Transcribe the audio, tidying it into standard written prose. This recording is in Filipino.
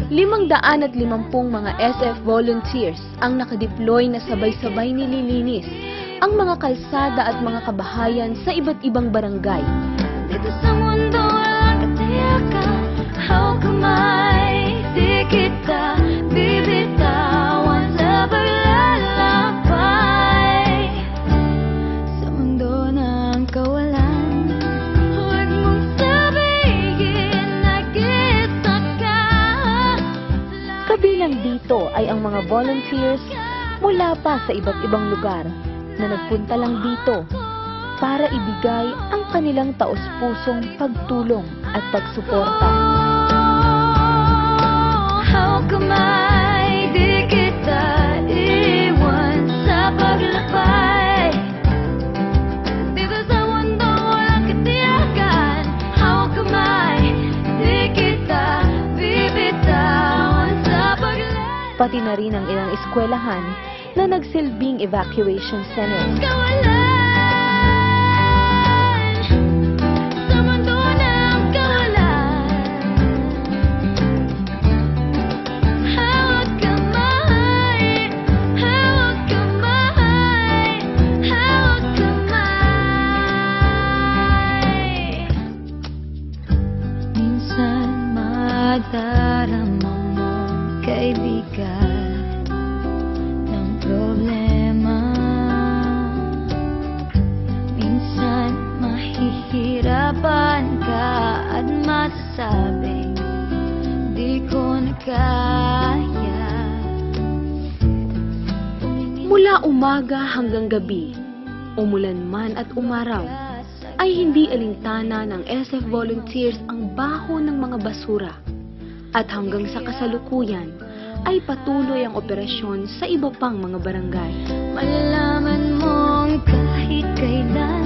550 mga SF volunteers ang nakadeploy na sabay-sabay nililinis ang mga kalsada at mga kabahayan sa iba't ibang barangay. Dito sa mundo walang katiyakan, how kamay, di kita bibitawan sa paglalakbay. Sa mundo ng kawalan, huwag mong sabihin na kita ka. Kabilang dito ay ang mga volunteers mula pa sa iba't ibang lugar na nagpunta lang dito para ibigay ang kanilang taos-pusong pagtulong at pagsuporta. How kamay, di kita iwan sa paglakbay. Dito sa mundo walang katiyakan, how kamay, di kita bibitawan sa paglakbay. Pati na rin ang ilang eskwelahan na nagsilbing evacuation center. Kawalan, sa mundo ng kawalan, hawak kamay, hawak kamay, hawak kamay. Minsan madarama mo, kaibigan, ng problema. Minsan mahihirapan ka at masasabing di ko na kaya. Mula umaga hanggang gabi, umulan man at umaraw, ay hindi alintana ng SF volunteers ang baho ng mga basura. At hanggang sa kasalukuyan, ay patuloy ang operasyon sa iba pang mga barangay. Malalaman mong kahit kailan